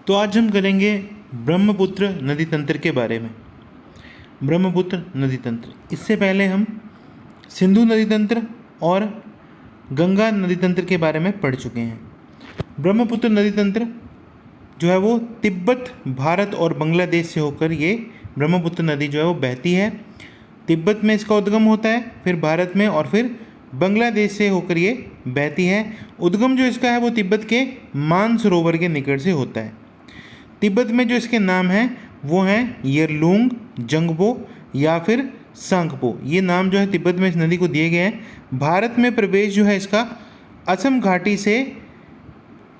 तो आज हम करेंगे ब्रह्मपुत्र नदी तंत्र के बारे में। ब्रह्मपुत्र नदी तंत्र, इससे पहले हम सिंधु नदी तंत्र और गंगा नदी तंत्र के बारे में पढ़ चुके हैं। ब्रह्मपुत्र नदी तंत्र जो है वो तिब्बत, भारत और बांग्लादेश से होकर ये ब्रह्मपुत्र नदी जो है वो बहती है। तिब्बत में इसका उद्गम होता है, फिर भारत में और फिर बांग्लादेश से होकर ये बहती है। उद्गम जो इसका है वो तिब्बत के मानसरोवर के निकट से होता है। तिब्बत में जो इसके नाम हैं वो हैं यरलुंग, जंगबो या फिर सांगपो। ये नाम जो है तिब्बत में इस नदी को दिए गए हैं। भारत में प्रवेश जो है इसका असम घाटी से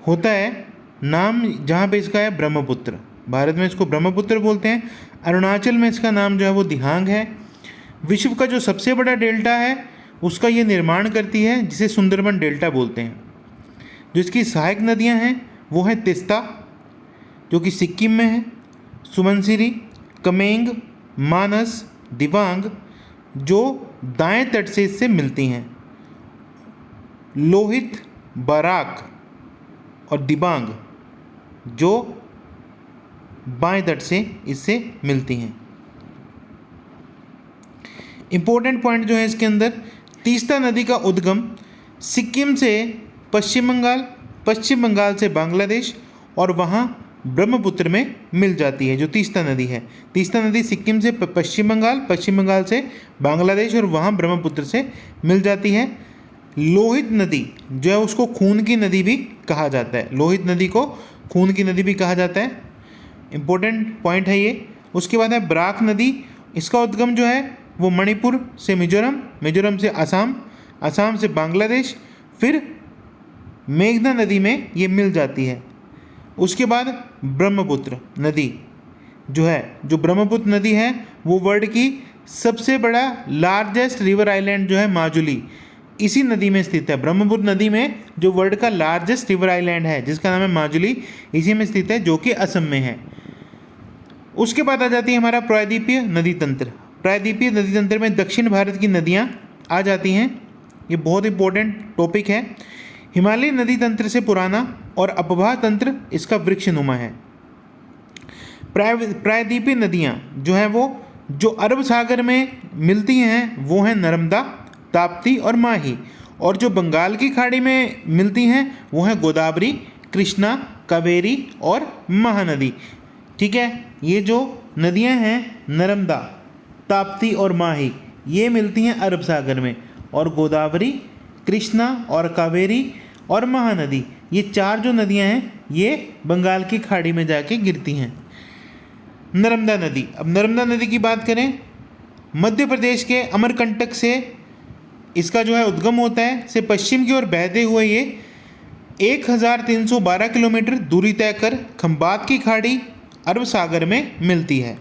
होता है। नाम जहाँ पे इसका है ब्रह्मपुत्र, भारत में इसको ब्रह्मपुत्र बोलते हैं। अरुणाचल में इसका नाम जो है वो दिहांग है। विश्व का जो सबसे बड़ा डेल्टा है उसका ये निर्माण करती है, जिसे सुंदरबन डेल्टा बोलते हैं। जो इसकी सहायक नदियाँ हैं वो हैं तिस्ता जो कि सिक्किम में है, सुबनसिरी, कमेंग, मानस, दिबांग जो दाएं तट से इससे मिलती हैं, लोहित, बराक और दिबांग जो बाएं तट से इससे मिलती हैं। इम्पोर्टेंट पॉइंट जो है इसके अंदर, तीस्ता नदी का उद्गम सिक्किम से पश्चिम बंगाल से बांग्लादेश और वहाँ ब्रह्मपुत्र में मिल जाती है। जो तीस्ता नदी है, तीस्ता नदी सिक्किम से पश्चिम बंगाल से बांग्लादेश और वहाँ ब्रह्मपुत्र से मिल जाती है। लोहित नदी जो है उसको खून की नदी भी कहा जाता है। लोहित नदी को खून की नदी भी कहा जाता है। इम्पोर्टेंट पॉइंट है ये। उसके बाद है बराक नदी। इसका उद्गम जो है वो मणिपुर से मिजोरम से असम से बांग्लादेश, फिर मेघना नदी में ये मिल जाती है। उसके बाद ब्रह्मपुत्र नदी जो ब्रह्मपुत्र नदी है वो वर्ल्ड की सबसे बड़ा लार्जेस्ट रिवर आइलैंड जो है माजुली, इसी नदी में स्थित है। ब्रह्मपुत्र नदी में जो वर्ल्ड का लार्जेस्ट रिवर आइलैंड है जिसका नाम है माजुली, इसी में स्थित है, जो कि असम में है। उसके बाद आ जाती है हमारा प्रायद्वीपीय नदी तंत्र। प्रायद्वीपीय नदी तंत्र में दक्षिण भारत की नदियाँ आ जाती हैं। ये बहुत इंपॉर्टेंट टॉपिक है। हिमालयी नदी तंत्र से पुराना और अपवाह तंत्र इसका वृक्षनुमा है। प्रायद्वीपीय नदियाँ जो हैं वो जो अरब सागर में मिलती हैं वो हैं नर्मदा, ताप्ती और माही, और जो बंगाल की खाड़ी में मिलती हैं वो हैं गोदावरी, कृष्णा, कावेरी और महानदी। ठीक है, ये जो नदियाँ हैं नर्मदा, ताप्ती और माही, ये मिलती हैं अरब सागर में, और गोदावरी, कृष्णा और कावेरी और महानदी, ये चार जो नदियाँ हैं ये बंगाल की खाड़ी में जाके गिरती हैं। नर्मदा नदी, अब नर्मदा नदी की बात करें, मध्य प्रदेश के अमरकंटक से इसका जो है उद्गम होता है। से पश्चिम की ओर बहते हुए ये 1312 किलोमीटर दूरी तय कर खंबात की खाड़ी अरब सागर में मिलती है।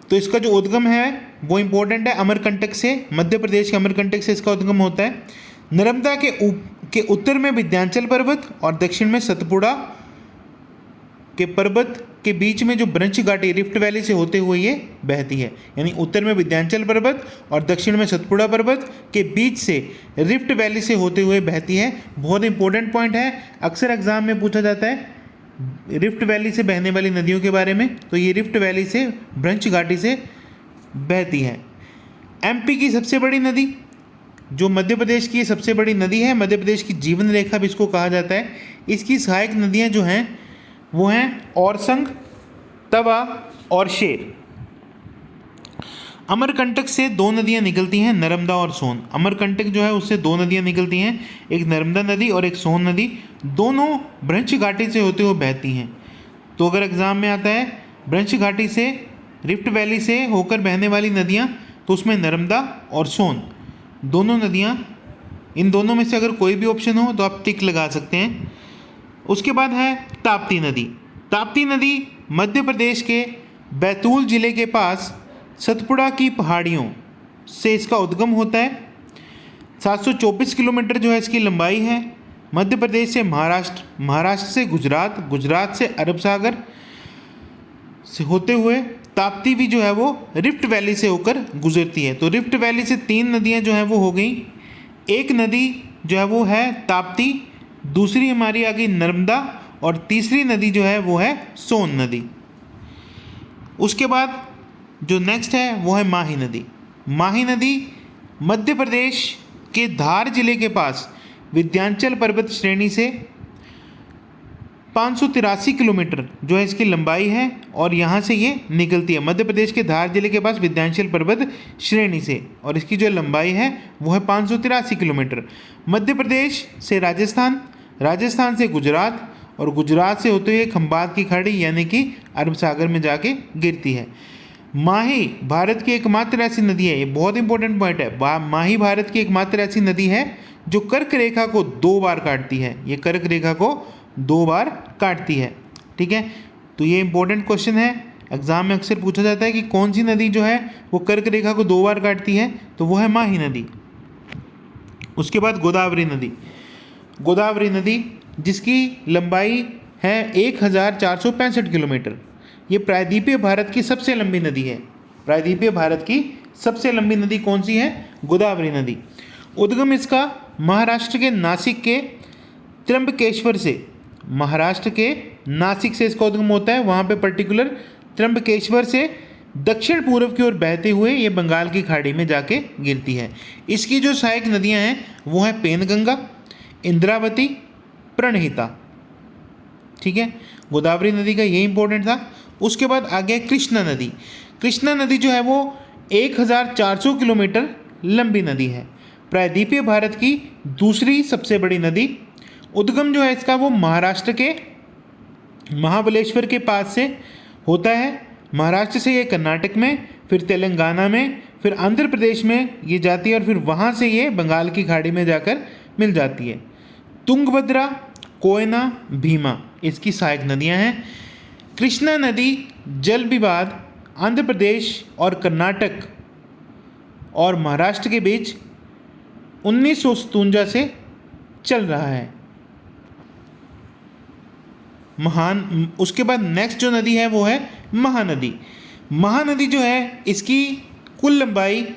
तो इसका जो उद्गम है वो इम्पोर्टेंट है, अमरकंटक से, मध्य प्रदेश के अमरकंटक से इसका उद्गम होता है। नर्मदा के उत्तर में विंध्याचल पर्वत और दक्षिण में सतपुड़ा के पर्वत के बीच में जो ब्रंश घाटी रिफ्ट वैली से होते हुए ये बहती है। यानी उत्तर में विंध्याचल पर्वत और दक्षिण में सतपुड़ा पर्वत के बीच से रिफ्ट वैली से होते हुए बहती है। बहुत इंपॉर्टेंट पॉइंट है, अक्सर एग्जाम में पूछा जाता है रिफ्ट वैली से बहने वाली नदियों के बारे में। तो ये रिफ्ट वैली से, ब्रंश घाटी से बहती है। एमपी की सबसे बड़ी नदी जो मध्य प्रदेश की सबसे बड़ी नदी है, मध्य प्रदेश की जीवन रेखा भी इसको कहा जाता है। इसकी सहायक नदियां जो हैं वो हैं औरसंग, तवा और शेर। अमरकंटक से दो नदियां निकलती हैं, नर्मदा और सोन। अमरकंटक जो है उससे दो नदियां निकलती हैं, एक नर्मदा नदी और एक सोन नदी। दोनों ब्रंश घाटी से होते हुए बहती हैं। तो अगर एग्जाम में आता है ब्रंश घाटी से, रिफ्ट वैली से होकर बहने वाली नदियां, तो उसमें नर्मदा और सोन दोनों नदियां, इन दोनों में से अगर कोई भी ऑप्शन हो तो आप टिक लगा सकते हैं। उसके बाद है ताप्ती नदी। ताप्ती नदी मध्य प्रदेश के बैतूल जिले के पास सतपुड़ा की पहाड़ियों से इसका उद्गम होता है। 724 किलोमीटर जो है इसकी लंबाई है। मध्य प्रदेश से महाराष्ट्र से गुजरात से अरब सागर से होते हुए ताप्ती भी जो है वो रिफ्ट वैली से होकर गुजरती है। तो रिफ्ट वैली से तीन नदियां जो हैं वो हो गई। एक नदी जो है वो है ताप्ती, दूसरी हमारी आ गई नर्मदा और तीसरी नदी जो है वो है सोन नदी। उसके बाद जो नेक्स्ट है वो है माही नदी। माही नदी मध्य प्रदेश के धार जिले के पास विंध्याचल पर्वत श्रेणी से 583 किलोमीटर जो है इसकी लंबाई है, और यहाँ से ये निकलती है मध्य प्रदेश के धार जिले के पास विंध्याचल पर्वत श्रेणी से, और इसकी जो लंबाई है वो है 583 किलोमीटर। मध्य प्रदेश से राजस्थान, राजस्थान से गुजरात, और गुजरात से होते हुए खंबात की खाड़ी यानी कि अरब सागर में जाके गिरती है। माही भारत की एकमात्र ऐसी नदी है, ये बहुत इंपॉर्टेंट पॉइंट है, माही भारत की एकमात्र ऐसी नदी है जो कर्क रेखा को 2 बार काटती है। ये कर्क रेखा को 2 बार काटती है, ठीक है। तो ये इंपॉर्टेंट क्वेश्चन है, एग्जाम में अक्सर पूछा जाता है कि कौन सी नदी जो है वो कर्क रेखा को 2 बार काटती है, तो वो है माही नदी। उसके बाद गोदावरी नदी। गोदावरी नदी जिसकी लंबाई है 1465 किलोमीटर, ये प्रायद्वीपीय भारत की सबसे लंबी नदी है। प्रायद्वीपीय भारत की सबसे लंबी नदी कौन सी है? गोदावरी नदी। उद्गम इसका महाराष्ट्र के नासिक के त्र्यंबकेश्वर से, महाराष्ट्र के नासिक से इसका उद्गम होता है, वहाँ पे पर्टिकुलर त्र्यंबकेश्वर से दक्षिण पूर्व की ओर बहते हुए ये बंगाल की खाड़ी में जाके गिरती है। इसकी जो सहायक नदियाँ हैं वो हैं पेनगंगा, इंद्रावती, प्रणहिता, ठीक है। गोदावरी नदी का ये इंपॉर्टेंट था। उसके बाद आ गया कृष्णा नदी। कृष्णा नदी जो है वो 1400 किलोमीटर लंबी नदी है, प्रायद्वीपीय भारत की दूसरी सबसे बड़ी नदी। उद्गम जो है इसका वो महाराष्ट्र के महाबलेश्वर के पास से होता है। महाराष्ट्र से ये कर्नाटक में, फिर तेलंगाना में, फिर आंध्र प्रदेश में ये जाती है, और फिर वहाँ से ये बंगाल की खाड़ी में जाकर मिल जाती है। तुंगभद्रा, कोयना, भीमा इसकी सहायक नदियाँ हैं। कृष्णा नदी जल विवाद आंध्र प्रदेश और कर्नाटक और महाराष्ट्र के बीच 1957 से चल रहा है। उसके बाद नेक्स्ट जो नदी है वो है महानदी। महानदी जो है इसकी कुल लंबाई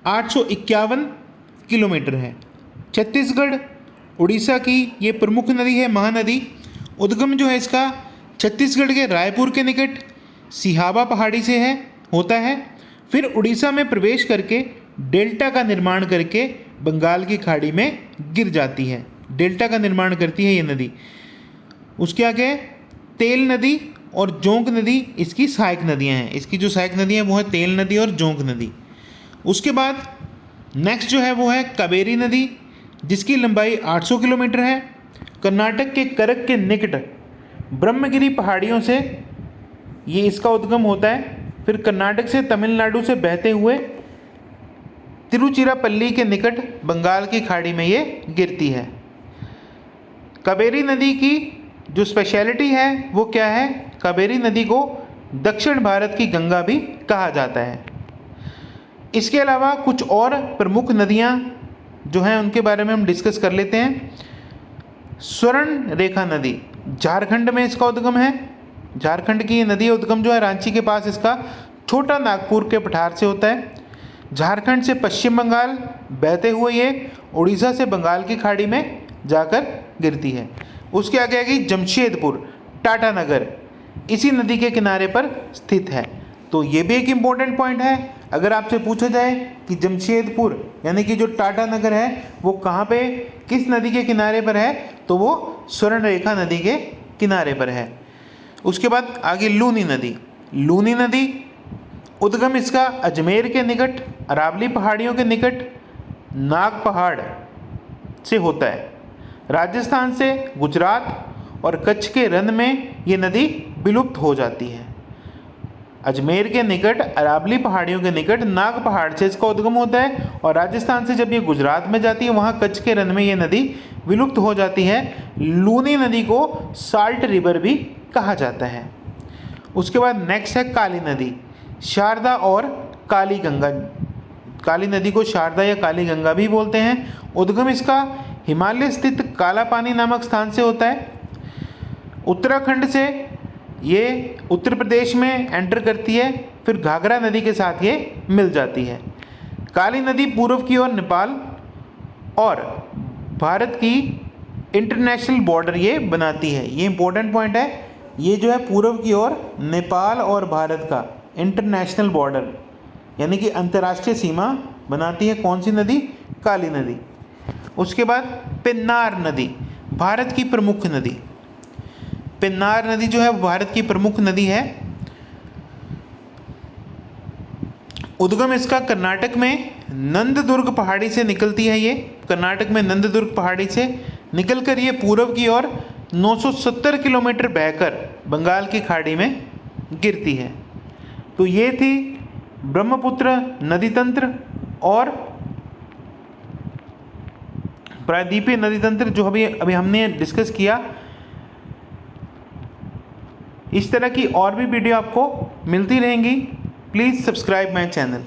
851 किलोमीटर है। छत्तीसगढ़ उड़ीसा की ये प्रमुख नदी है महानदी। उद्गम जो है इसका छत्तीसगढ़ के रायपुर के निकट सिहावा पहाड़ी से होता है, फिर उड़ीसा में प्रवेश करके डेल्टा का निर्माण करके बंगाल की खाड़ी में गिर जाती है। डेल्टा का निर्माण करती है ये नदी। उसके आगे तेल नदी और जोंक नदी इसकी सहायक नदियाँ हैं। इसकी जो सहायक नदियाँ हैं वो है तेल नदी और जोंक नदी। उसके बाद नेक्स्ट जो है वो है कावेरी नदी, जिसकी लंबाई 800 किलोमीटर है। कर्नाटक के करक के निकट ब्रह्मगिरी पहाड़ियों से ये इसका उद्गम होता है, फिर कर्नाटक से तमिलनाडु से बहते हुए तिरुचिरापल्ली के निकट बंगाल की खाड़ी में ये गिरती है। कावेरी नदी की जो स्पेशलिटी है वो क्या है? कावेरी नदी को दक्षिण भारत की गंगा भी कहा जाता है। इसके अलावा कुछ और प्रमुख नदियाँ जो हैं उनके बारे में हम डिस्कस कर लेते हैं। स्वर्ण रेखा नदी झारखंड में इसका उद्गम है। झारखंड की ये नदी उद्गम जो है रांची के पास इसका छोटा नागपुर के पठार से होता है। झारखंड से पश्चिम बंगाल बहते हुए ये उड़ीसा से बंगाल की खाड़ी में जाकर गिरती है। उसके आगे आगे जमशेदपुर, टाटानगर इसी नदी के किनारे पर स्थित है। तो ये भी एक इम्पोर्टेंट पॉइंट है। अगर आपसे पूछा जाए कि जमशेदपुर यानी कि जो टाटानगर है वो कहाँ पे किस नदी के किनारे पर है, तो वो स्वर्ण रेखा नदी के किनारे पर है। उसके बाद आगे लूनी नदी। लूनी नदी उद्गम इसका अजमेर के निकट अरावली पहाड़ियों के निकट नाग पहाड़ से होता है। राजस्थान से गुजरात और कच्छ के रन में ये नदी विलुप्त हो जाती है। अजमेर के निकट अरावली पहाड़ियों के निकट नाग पहाड़ से इसका उद्गम होता है, और राजस्थान से जब ये गुजरात में जाती है वहाँ कच्छ के रन में ये नदी विलुप्त हो जाती है। लूनी नदी को साल्ट रिवर भी कहा जाता है। उसके बाद नेक्स्ट है काली नदी, शारदा और काली गंगा। काली नदी को शारदा या काली गंगा भी बोलते हैं। उद्गम इसका हिमालय स्थित काला पानी नामक स्थान से होता है। उत्तराखंड से ये उत्तर प्रदेश में एंटर करती है, फिर घाघरा नदी के साथ ये मिल जाती है। काली नदी पूर्व की ओर नेपाल और भारत की इंटरनेशनल बॉर्डर ये बनाती है। ये इंपॉर्टेंट पॉइंट है। ये जो है पूर्व की ओर नेपाल और भारत का इंटरनेशनल बॉर्डर यानी कि अंतर्राष्ट्रीय सीमा बनाती है कौन सी नदी? काली नदी। उसके बाद पेन्नार नदी, भारत की प्रमुख नदी। पेन्नार नदी जो है वो भारत की प्रमुख नदी है। उद्गम इसका कर्नाटक में नंददुर्ग पहाड़ी से निकलती है। ये कर्नाटक में नंददुर्ग पहाड़ी से निकलकर ये पूर्व की ओर 970 किलोमीटर बहकर बंगाल की खाड़ी में गिरती है। तो ये थी ब्रह्मपुत्र नदी तंत्र और प्रायद्वीपीय नदी तंत्र जो अभी हमने डिस्कस किया। इस तरह की और भी वीडियो आपको मिलती रहेंगी। Please subscribe my channel.